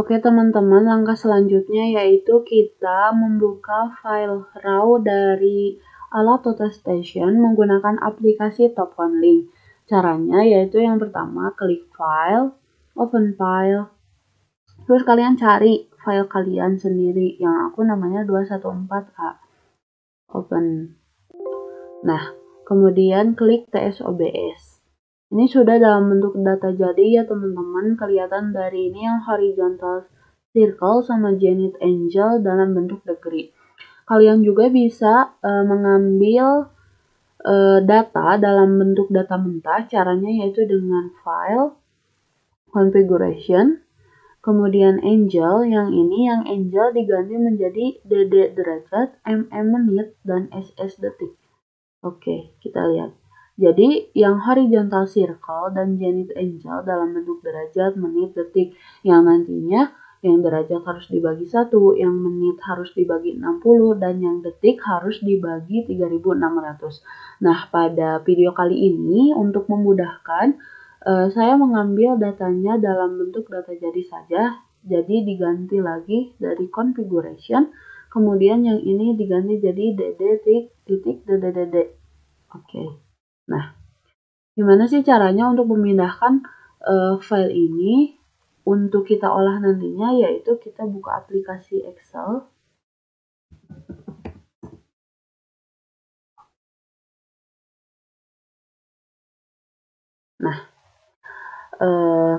Oke teman-teman, langkah selanjutnya yaitu kita membuka file raw dari alat AutoStation menggunakan aplikasi TopConLink. Caranya yaitu yang pertama klik file, open file, terus kalian cari file kalian sendiri, yang aku namanya 214A. Open. Nah, kemudian klik TSOBS. Ini sudah dalam bentuk data jadi ya teman-teman, kelihatan dari ini yang horizontal circle sama Zenith Angel dalam bentuk degree. Kalian juga bisa mengambil data dalam bentuk data mentah, caranya yaitu dengan file, configuration, kemudian Angel, yang Angel diganti menjadi DD derajat, mm menit, dan SS detik. Oke, kita lihat. Jadi, yang horizontal circle dan Zenith Angel dalam bentuk derajat, menit, detik. Yang nantinya, yang derajat harus dibagi 1, yang menit harus dibagi 60, dan yang detik harus dibagi 3600. Nah, pada video kali ini, untuk memudahkan, saya mengambil datanya dalam bentuk data jadi saja. Jadi, diganti lagi dari configuration. Kemudian yang ini diganti jadi DD. Oke. Nah, gimana sih caranya untuk memindahkan file ini untuk kita olah nantinya, yaitu kita buka aplikasi Excel. Nah,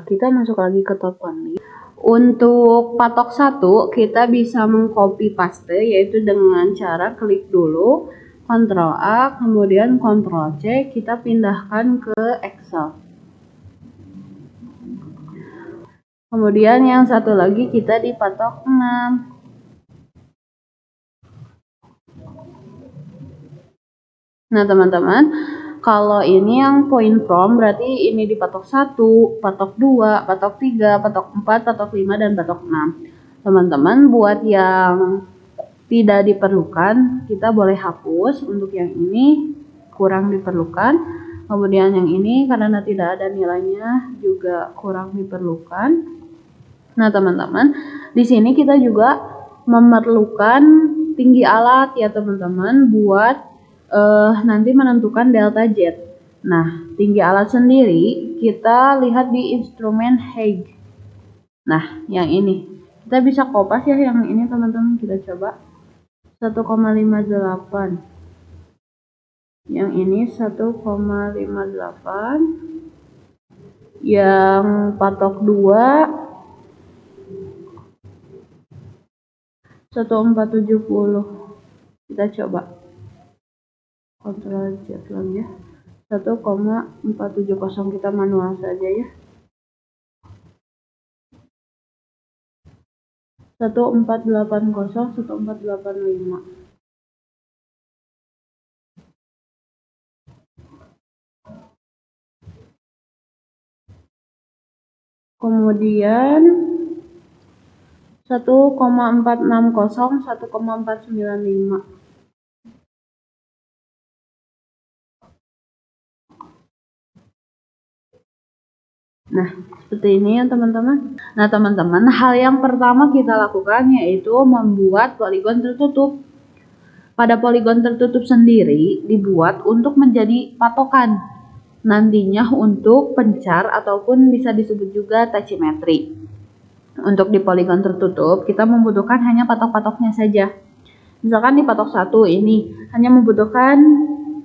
kita masuk lagi ke TopConLink. Untuk patok 1, kita bisa mengcopy paste, yaitu dengan cara klik dulu, Ctrl A, kemudian Ctrl C, kita pindahkan ke Excel. Kemudian yang satu lagi kita di patok 6. Nah teman-teman, kalau ini yang point from berarti ini di patok 1, patok 2, patok 3, patok 4, patok 5, dan patok 6. Teman-teman, buat yang tidak diperlukan, kita boleh hapus. Untuk yang ini kurang diperlukan. Kemudian yang ini karena tidak ada nilainya juga kurang diperlukan. Nah teman-teman, di sini kita juga memerlukan tinggi alat ya teman-teman, buat nanti menentukan delta Z. Nah, tinggi alat sendiri kita lihat di instrumen Hague. Nah, yang ini kita bisa kopas ya, yang ini teman-teman, kita coba 1,58. Yang ini 1,58. Yang patok 2 1470. Kita coba Ctrl Z lagi ya. 1,470, kita manual saja ya. 1480, 1485. Kemudian 1,460, 1,495. Nah, seperti ini ya teman-teman. Nah teman-teman, hal yang pertama kita lakukan yaitu membuat poligon tertutup. Pada poligon tertutup sendiri dibuat untuk menjadi patokan nantinya untuk pencar ataupun bisa disebut juga tachymetry. Untuk di poligon tertutup kita membutuhkan hanya patok-patoknya saja. Misalkan di patok 1 ini hanya membutuhkan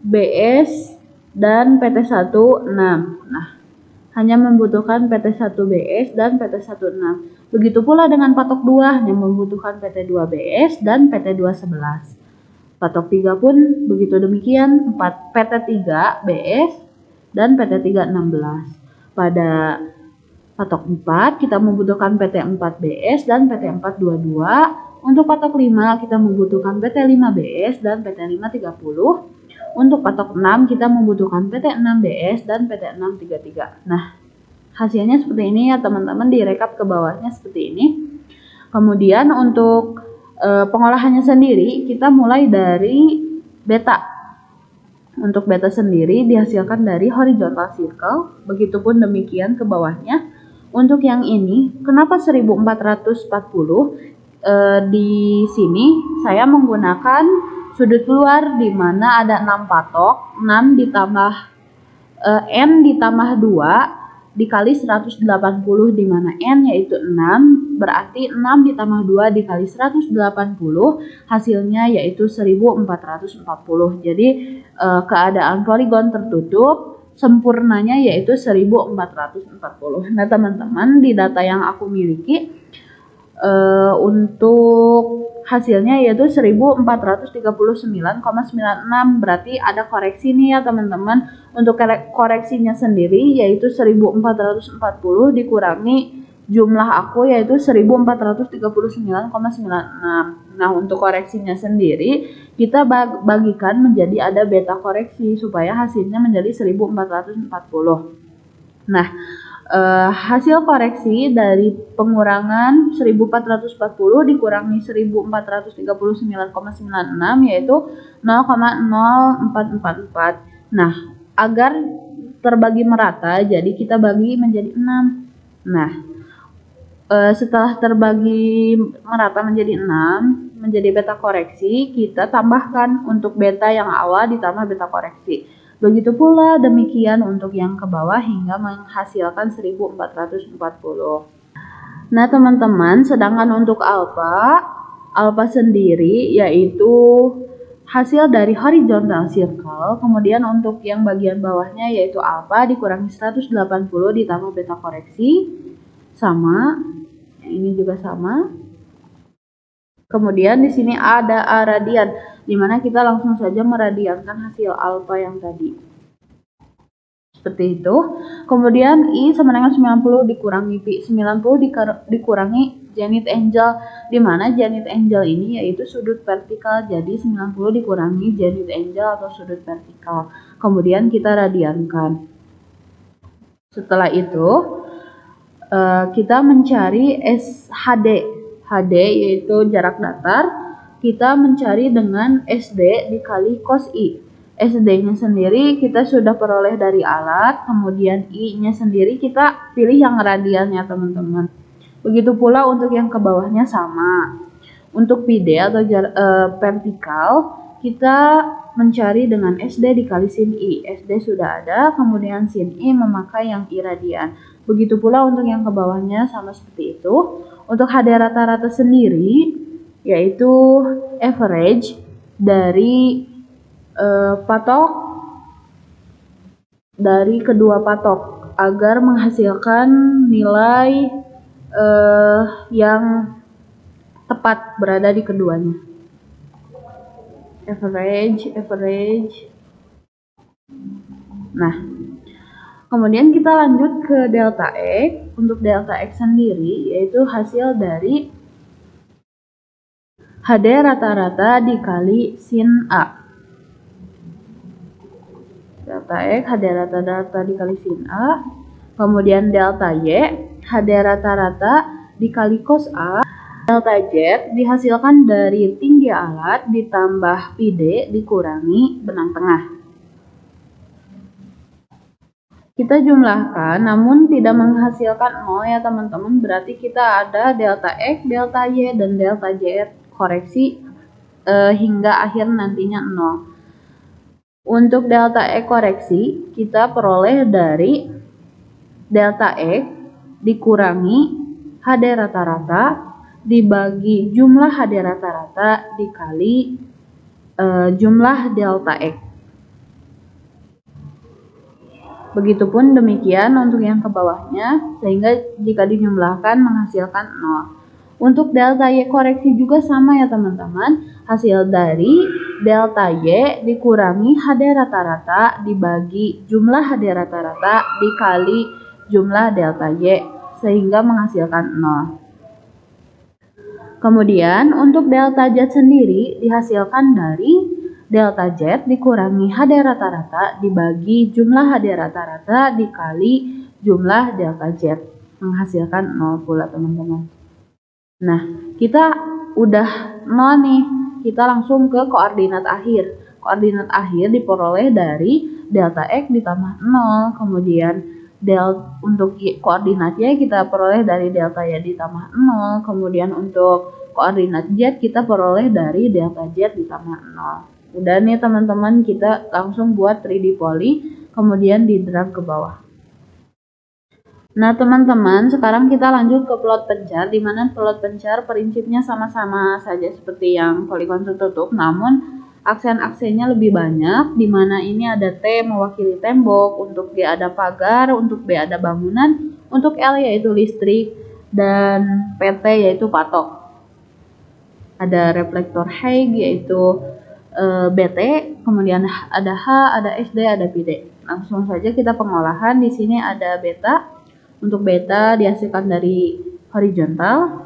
BS dan PT1 6. Nah, hanya membutuhkan PT1BS dan PT16. Begitu pula dengan patok 2 yang membutuhkan PT2BS dan PT211. Patok 3 pun begitu demikian, PT3BS dan PT316. Pada patok 4 kita membutuhkan PT4BS dan PT422. Untuk patok 5 kita membutuhkan PT5BS dan PT530. Untuk patok 6 kita membutuhkan PT6BS dan PT633. Nah, hasilnya seperti ini ya teman-teman, direkap ke bawahnya seperti ini. Kemudian untuk pengolahannya sendiri kita mulai dari beta. Untuk beta sendiri dihasilkan dari horizontal circle, begitupun demikian ke bawahnya. Untuk yang ini, kenapa 1440? Di sini saya menggunakan sudut luar di mana ada 6 patok, 6 ditambah N ditambah 2 dikali 180, di mana N yaitu 6, berarti 6 ditambah 2 dikali 180, hasilnya yaitu 1440. Jadi keadaan poligon tertutup sempurnanya yaitu 1440. Nah teman-teman, di data yang aku miliki untuk hasilnya yaitu 1439,96, berarti ada koreksi nih ya teman-teman. Untuk koreksinya sendiri yaitu 1440 dikurangi jumlah aku yaitu 1439,96. Nah untuk koreksinya sendiri kita bagikan menjadi ada beta koreksi supaya hasilnya menjadi 1440. Nah hasil koreksi dari pengurangan 1440 dikurangi 1439,96 yaitu 0,0444. Nah, agar terbagi merata, jadi kita bagi menjadi 6. Nah, setelah terbagi merata menjadi 6, menjadi beta koreksi, kita tambahkan untuk beta yang awal ditambah beta koreksi. Begitu pula demikian untuk yang ke bawah hingga menghasilkan 1440. Nah teman-teman, sedangkan untuk alpha sendiri yaitu hasil dari horizontal circle, kemudian untuk yang bagian bawahnya yaitu alpha dikurangi 180 ditambah beta koreksi, sama, yang ini juga sama. Kemudian di sini ada A radian, di mana kita langsung saja meradiankan hasil alfa yang tadi. Seperti itu. Kemudian I sama dengan 90 dikurangi Pi. 90 dikurangi zenith angle, di mana zenith angle ini yaitu sudut vertikal. Jadi 90 dikurangi zenith angle atau sudut vertikal. Kemudian kita radiankan. Setelah itu kita mencari HD. HD yaitu jarak datar, kita mencari dengan SD dikali cos I. SD-nya sendiri kita sudah peroleh dari alat, kemudian I-nya sendiri kita pilih yang radiannya teman-teman. Begitu pula untuk yang ke bawahnya sama. Untuk PD atau vertikal, kita mencari dengan SD dikali sin I. SD sudah ada, kemudian sin I memakai yang I radian. Begitu pula untuk yang ke bawahnya sama seperti itu. Untuk HD rata-rata sendiri yaitu average dari patok dari kedua patok agar menghasilkan nilai yang tepat berada di keduanya. Average. Nah, kemudian kita lanjut ke delta X. Untuk delta X sendiri yaitu hasil dari HD rata-rata dikali sin A. Delta X HD rata-rata dikali sin A. Kemudian delta Y HD rata-rata dikali cos A. Delta Z dihasilkan dari tinggi alat ditambah PD dikurangi benang tengah. Kita jumlahkan namun tidak menghasilkan 0 ya teman-teman, berarti kita ada delta X, delta Y, dan delta Z koreksi hingga akhir nantinya 0. Untuk delta X koreksi kita peroleh dari delta X dikurangi HD rata-rata dibagi jumlah HD rata-rata dikali jumlah delta X. Begitupun demikian untuk yang ke bawahnya, sehingga jika dijumlahkan menghasilkan 0. Untuk delta Y koreksi juga sama ya teman-teman, hasil dari delta Y dikurangi HD rata-rata dibagi jumlah HD rata-rata dikali jumlah delta Y, sehingga menghasilkan 0. Kemudian untuk delta Z sendiri dihasilkan dari delta Z dikurangi HD rata-rata dibagi jumlah HD rata-rata dikali jumlah delta Z, menghasilkan 0 pula teman-teman. Nah, kita udah 0 nih, kita langsung ke koordinat akhir. Koordinat akhir diperoleh dari delta X ditambah 0, kemudian untuk koordinatnya kita peroleh dari delta Y ditambah 0, kemudian untuk koordinat Z kita peroleh dari delta Z ditambah 0. Udah nih teman-teman, kita langsung buat 3D poly, kemudian di drag ke bawah. Nah teman-teman, sekarang kita lanjut ke plot pencar, di mana plot pencar prinsipnya sama-sama saja seperti yang poligon tertutup, namun aksen-aksennya lebih banyak, di mana ini ada T mewakili tembok, untuk G ada pagar, untuk B ada bangunan, untuk L yaitu listrik, dan PT yaitu patok. Ada reflektor Hague yaitu BT, kemudian ada H, ada SD, ada PD. Langsung saja kita pengolahan. Di sini ada beta. Untuk beta dihasilkan dari horizontal.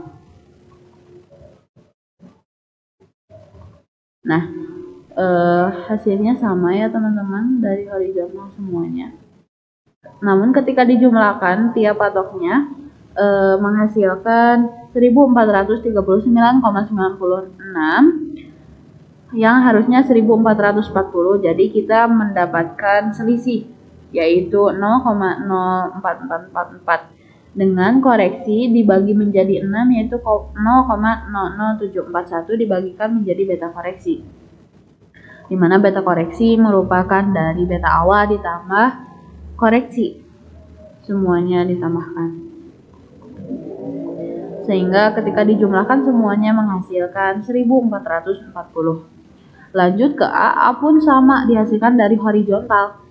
Nah, hasilnya sama ya teman-teman, dari horizontal semuanya. Namun ketika dijumlahkan tiap patoknya menghasilkan 1439,96 yang harusnya 1440. Jadi kita mendapatkan selisih yaitu 0,04444 dengan koreksi dibagi menjadi 6 yaitu 0,00741 dibagikan menjadi beta koreksi, di mana beta koreksi merupakan dari beta awal ditambah koreksi, semuanya ditambahkan, sehingga ketika dijumlahkan semuanya menghasilkan 1440. Lanjut ke A pun sama, dihasilkan dari horizontal.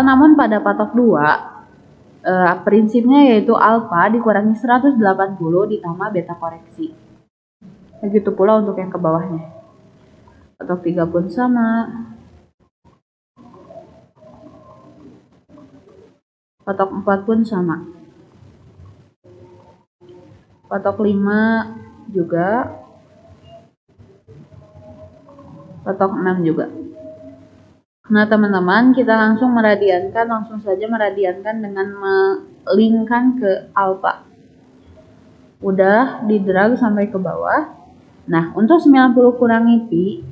Namun pada patok 2 prinsipnya yaitu alfa dikurangi 180 ditambah beta koreksi. Begitu pula untuk yang ke bawahnya. Patok 3 pun sama. Patok 4 pun sama. Patok 5 juga. Patok 6 juga. Nah teman-teman, kita langsung saja meradiankan dengan melingkan ke alfa. Udah di drag sampai ke bawah. Nah untuk 90 kurangi pi,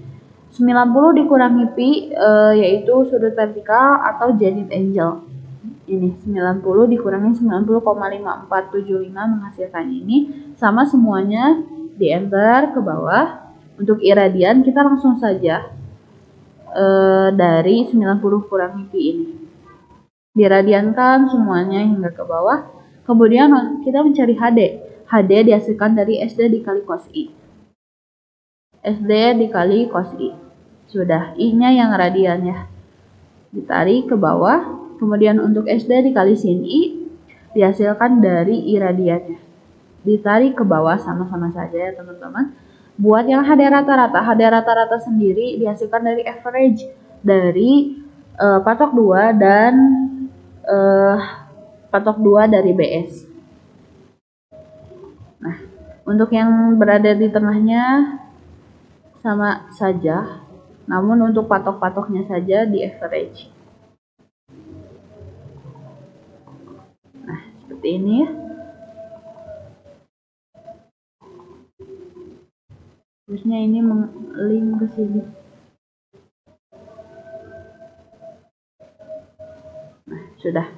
90 dikurangi pi yaitu sudut vertikal atau zenith angle. Ini 90 dikurangi 90,5475 menghasilkan ini, sama semuanya di enter ke bawah. Untuk iradian kita langsung saja dari 90 kurangi pi ini diradiankan semuanya hingga ke bawah. Kemudian kita mencari HD. HD dihasilkan dari SD dikali cos I. SD dikali cos I. Sudah, I-nya yang radian ya. Ditarik ke bawah. Kemudian untuk SD dikali sin I dihasilkan dari I radiannya. Ditarik ke bawah, sama-sama saja ya teman-teman. Buat yang HD rata-rata sendiri dihasilkan dari average dari patok 2 dan patok 2 dari BS. Nah, untuk yang berada di tengahnya sama saja, namun untuk patok-patoknya saja di average. Nah, seperti ini ya. Terusnya ini link ke sini. Nah, sudah.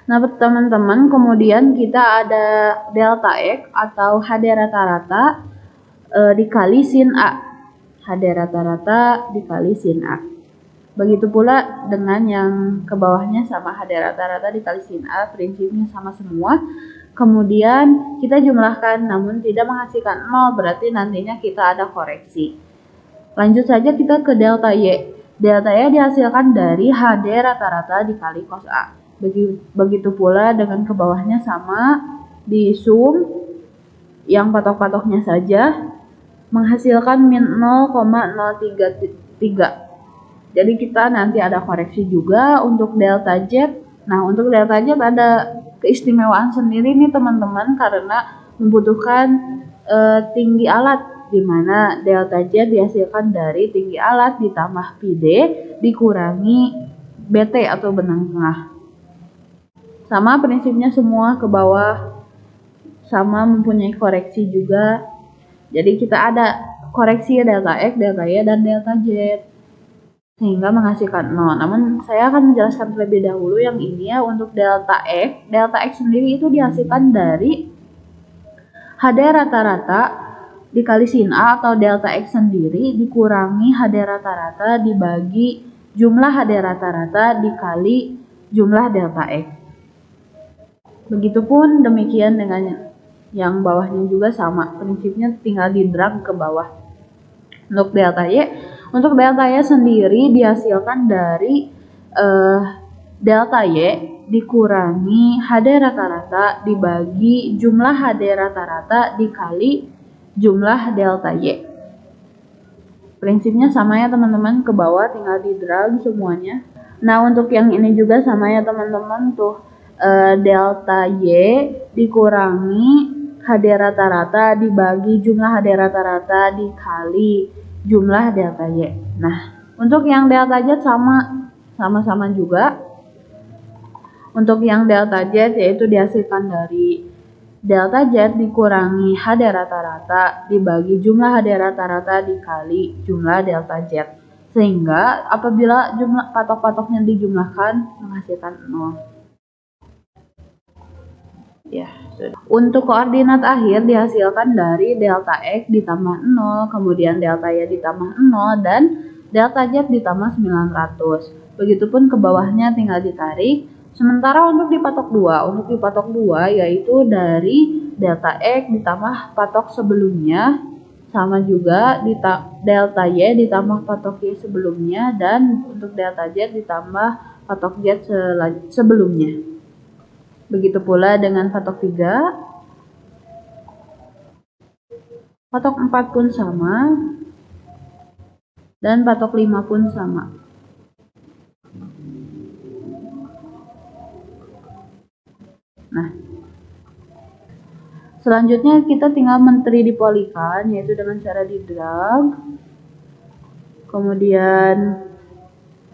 Nah, teman-teman, kemudian kita ada delta X atau HD rata-rata dikali sin A. HD rata-rata dikali sin A. Begitu pula dengan yang ke bawahnya sama, HD rata-rata dikali sin A, prinsipnya sama semua. Kemudian kita jumlahkan namun tidak menghasilkan 0, berarti nantinya kita ada koreksi. Lanjut saja kita ke delta Y. Delta Y dihasilkan dari HD rata-rata dikali cos A. Begitu pula dengan ke bawahnya sama, di sum yang patok-patoknya saja menghasilkan min 0,033. Jadi kita nanti ada koreksi juga untuk delta Z. Nah untuk delta Z ada keistimewaan sendiri nih teman-teman, karena membutuhkan tinggi alat, di mana delta Z dihasilkan dari tinggi alat ditambah PD dikurangi BT atau benang tengah. Sama prinsipnya semua ke bawah, sama mempunyai koreksi juga. Jadi kita ada koreksi delta X, delta Y, dan delta Z. sehingga menghasilkan 0. Namun saya akan menjelaskan terlebih dahulu yang ini ya. Untuk delta X. Delta X sendiri itu dihasilkan dari HD rata-rata dikali sin A atau delta X sendiri dikurangi HD rata-rata dibagi jumlah HD rata-rata dikali jumlah delta X. Begitupun demikian dengan yang bawahnya juga sama. Prinsipnya tinggal di drag ke bawah. Untuk delta Y sendiri dihasilkan dari delta Y dikurangi HD rata-rata dibagi jumlah HD rata-rata dikali jumlah delta Y. Prinsipnya sama ya teman-teman, ke bawah tinggal di drag semuanya. Nah untuk yang ini juga sama ya teman-teman, tuh delta Y dikurangi HD rata-rata dibagi jumlah HD rata-rata dikali jumlah delta Y. Nah, untuk yang delta Z sama-sama juga. Untuk yang delta Z yaitu dihasilkan dari delta Z dikurangi HD rata-rata dibagi jumlah HD rata-rata dikali jumlah delta Z. Sehingga apabila jumlah patok-patoknya dijumlahkan menghasilkan 0. Ya, sudah. Untuk koordinat akhir dihasilkan dari delta X ditambah 0, kemudian delta Y ditambah 0, dan delta Z ditambah 900. Begitupun ke bawahnya tinggal ditarik. Sementara untuk di patok 2, yaitu dari delta X ditambah patok sebelumnya, sama juga delta Y ditambah patok Y sebelumnya, dan untuk delta Z ditambah patok Z sebelumnya. Begitu pula dengan patok 3, patok 4 pun sama, dan patok 5 pun sama. Nah, selanjutnya kita tinggal men-3D-polykan, yaitu dengan cara di drag. Kemudian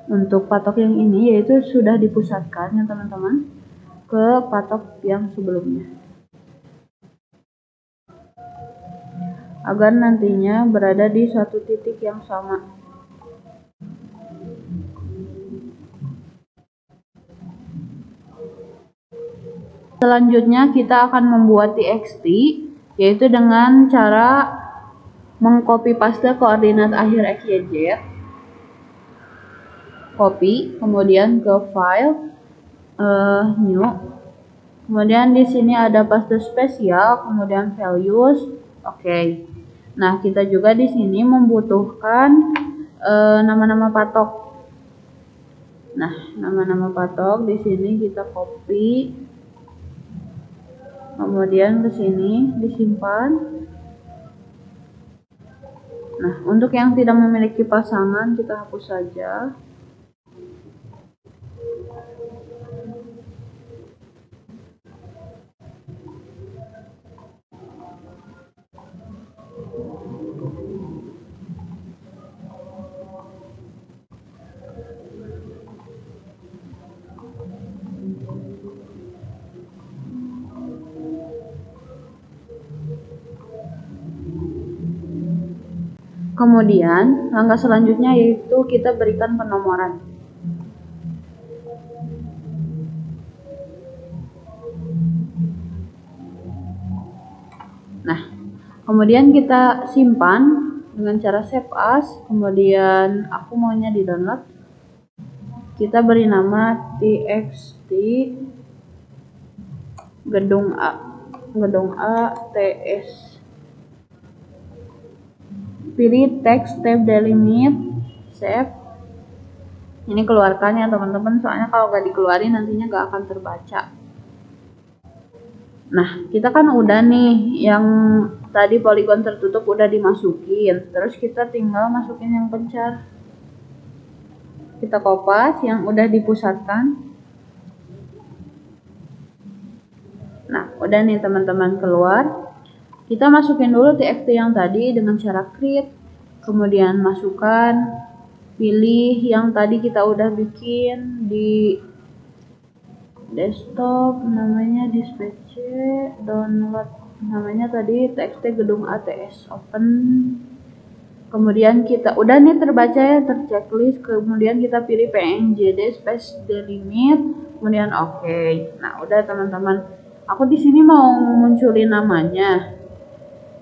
untuk patok yang ini yaitu sudah dipusatkan ya teman-teman ke patok yang sebelumnya, agar nantinya berada di satu titik yang sama. Selanjutnya kita akan membuat txt, yaitu dengan cara mengcopy paste koordinat akhir x, y, z, copy, kemudian ke file, new, kemudian di sini ada paste spesial, kemudian values, oke. Nah kita juga di sini membutuhkan nama-nama patok. Nah nama-nama patok di sini kita copy, kemudian ke sini disimpan. Nah untuk yang tidak memiliki pasangan kita hapus saja. Kemudian langkah selanjutnya yaitu kita berikan penomoran. Nah, kemudian kita simpan dengan cara save as. Kemudian aku maunya di download. Kita beri nama txt gedung A ts. Pilih text tab delimit, save. Ini keluarkan ya teman-teman, soalnya kalau nggak dikeluarin nantinya nggak akan terbaca. Nah kita kan udah nih yang tadi poligon tertutup udah dimasukin, terus kita tinggal masukin yang pencar. Kita kopas yang udah dipusatkan. Nah udah nih teman-teman keluar. Kita masukin dulu txt yang tadi dengan cara create, kemudian masukkan, pilih yang tadi kita udah bikin di desktop, namanya dispatch, download, namanya tadi txt gedung ATS, open, Kemudian kita udah nih terbaca ya, terchecklist, kemudian kita pilih PNGD space delimit, kemudian oke. Nah, udah teman-teman. Aku di sini mau munculin namanya.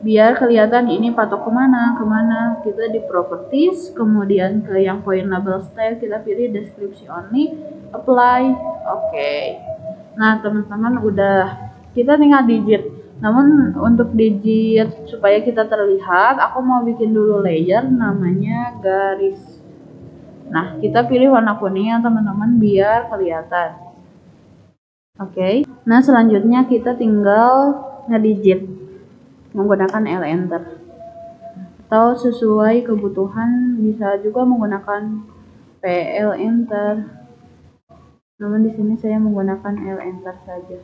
Biar kelihatan ini patok kemana. Kita di properties, kemudian ke yang point label style kita pilih description only, apply, oke. Nah, teman-teman udah, kita tinggal digit. Namun untuk digit supaya kita terlihat, aku mau bikin dulu layer namanya garis. Nah, kita pilih warna kuning ya teman-teman biar kelihatan. Oke. Nah, selanjutnya kita tinggal ngedigit menggunakan L enter. Atau sesuai kebutuhan bisa juga menggunakan PL enter. Namun di sini saya menggunakan L enter saja.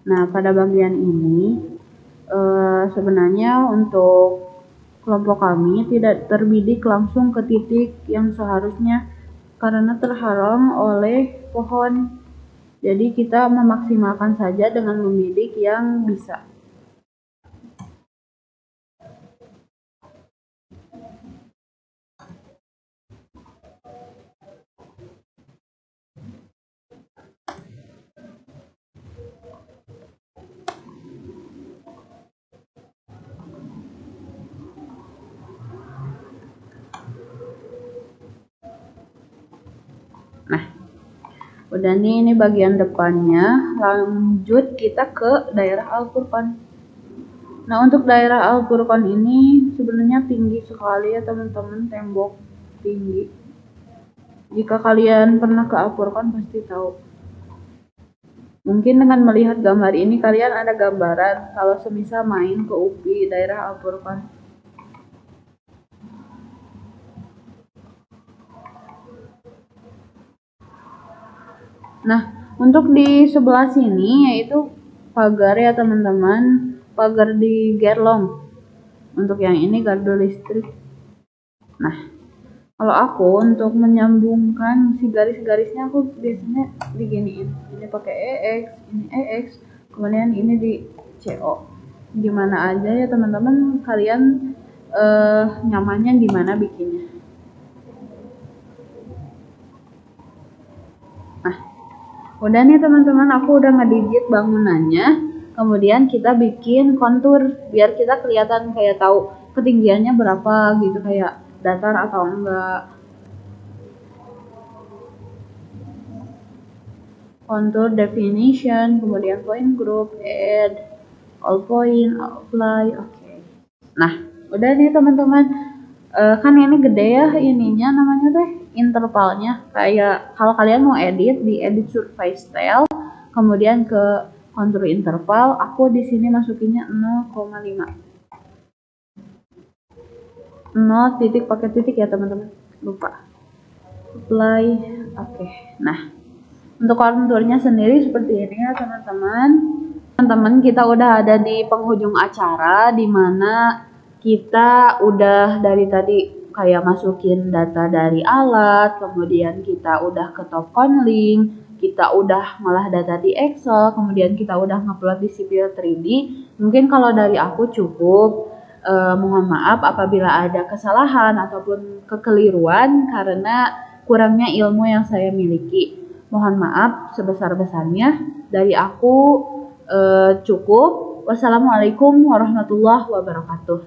Nah, pada bagian ini sebenarnya untuk kelompok kami tidak terbidik langsung ke titik yang seharusnya karena terhalang oleh pohon. Jadi kita memaksimalkan saja dengan membidik yang bisa. Nah, udah nih, ini bagian depannya. Lanjut kita ke daerah Al-Furqan. Nah, untuk daerah Al-Furqan ini sebenarnya tinggi sekali ya teman-teman, tembok tinggi. Jika kalian pernah ke Al-Furqan pasti tahu. Mungkin dengan melihat gambar ini kalian ada gambaran kalau semisal main ke UPI daerah Al-Furqan. Nah, untuk di sebelah sini yaitu pagar ya teman-teman, pagar di Gerlong. Untuk yang ini gardu listrik. Nah, kalau aku untuk menyambungkan si garis-garisnya aku biasanya diginiin. Ini pakai EX, ini EX, kemudian ini di CO. Gimana aja ya teman-teman, kalian nyamannya gimana bikinnya. Nah, udah nih teman-teman, aku udah ngedigit bangunannya. Kemudian kita bikin kontur biar kita kelihatan kayak tahu ketinggiannya berapa gitu, kayak datar atau enggak. Contour definition, kemudian point group, add, all point, apply, oke. Nah, udah nih teman-teman, kan ini gede ya ininya namanya teh intervalnya. Kayak kalau kalian mau edit di edit surface style, kemudian ke contour interval, aku di sini masukinnya 0,5. 0 titik pakai titik ya teman-teman, lupa. Apply, oke. Nah, untuk konturnya sendiri seperti ini ya teman-teman. Teman-teman, kita udah ada di penghujung acara di mana kita udah dari tadi kayak masukin data dari alat, kemudian kita udah ke top conlink, kita udah ngolah data di Excel, kemudian kita udah ngupload di Civil 3D. Mungkin kalau dari aku cukup. Mohon maaf apabila ada kesalahan ataupun kekeliruan karena kurangnya ilmu yang saya miliki. Mohon maaf sebesar-besarnya. Dari aku cukup. Wassalamualaikum warahmatullahi wabarakatuh.